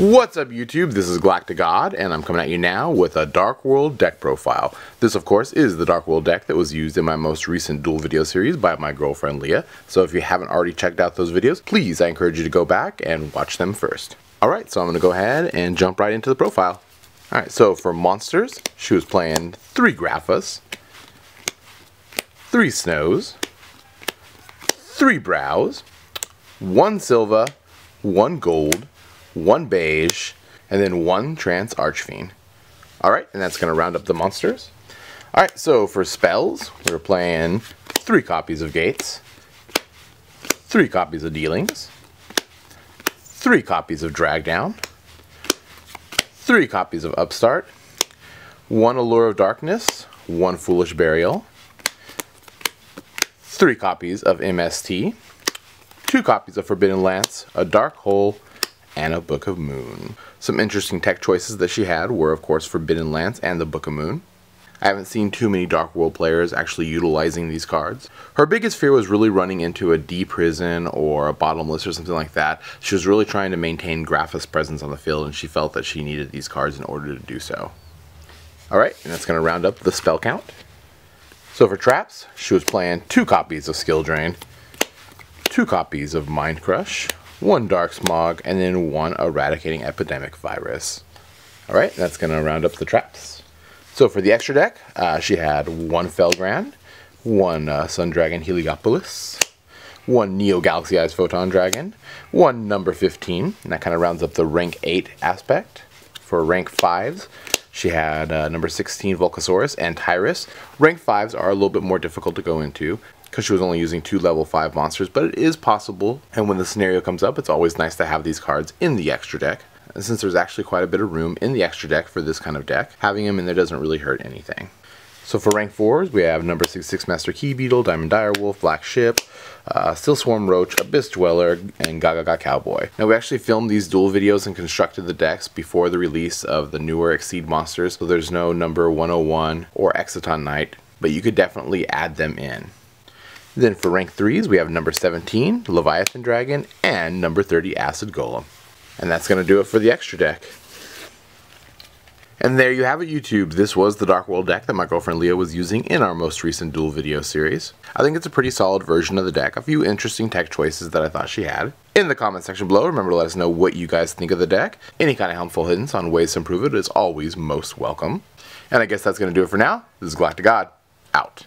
What's up YouTube, this is GalacticGod, and I'm coming at you now with a Dark World deck profile. This of course is the Dark World deck that was used in my most recent duel video series by my girlfriend Leah, so if you haven't already checked out those videos, please I encourage you to go back and watch them first. Alright, so I'm going to go ahead and jump right into the profile. Alright, so for monsters, she was playing 3 Graphas, 3 Snowws, 3 Browws, 1 Sillva, 1 Gold, 1 Beiige, and then 1 Trance Archfiend. Alright, and that's going to round up the monsters. Alright, so for spells, we're playing 3 copies of Gates, 3 copies of Dealings, 3 copies of Drag Down, 3 copies of Upstart, 1 Allure of Darkness, 1 Foolish Burial, 3 copies of MST, 2 copies of Forbidden Lance, a Dark Hole, and a Book of Moon. Some interesting tech choices that she had were of course Forbidden Lance and the Book of Moon. I haven't seen too many Dark World players actually utilizing these cards. Her biggest fear was really running into a D-Prison or a Bottomless or something like that. She was really trying to maintain Grapha's presence on the field, and she felt that she needed these cards in order to do so. Alright, and that's going to round up the spell count. So for traps, she was playing 2 copies of Skill Drain, 2 copies of Mind Crush, 1 Dark Smog, and then 1 Eradicating Epidemic Virus. Alright, that's going to round up the traps. So for the extra deck, she had 1 Felgrand, 1 Sun Dragon Heliopolis, 1 Neo Galaxy Eyes Photon Dragon, 1 number 15, and that kind of rounds up the rank 8 aspect. For rank 5s, she had number 16 Volcasaurus and Tiras. Rank 5s are a little bit more difficult to go into, because she was only using 2 level 5 monsters, but it is possible, and when the scenario comes up, it's always nice to have these cards in the extra deck. And since there's actually quite a bit of room in the extra deck for this kind of deck, having them in there doesn't really hurt anything. So for rank 4s, we have number 66 Master Key Beetle, Diamond Direwolf, Black Ship, Steelswarm Roach, Abyss Dweller, and Gagaga Cowboy. Now we actually filmed these duel videos and constructed the decks before the release of the newer Exceed monsters, so there's no number 101 or Exciton Knight, but you could definitely add them in. Then for rank 3s, we have number 17, Leviathan Dragon, and number 30, Acid Golem. And that's going to do it for the extra deck. And there you have it, YouTube. This was the Dark World deck that my girlfriend Leah was using in our most recent duel video series. I think it's a pretty solid version of the deck. A few interesting tech choices that I thought she had. In the comment section below, remember to let us know what you guys think of the deck. Any kind of helpful hints on ways to improve it is always most welcome. And I guess that's going to do it for now. This is GalacticGod, out.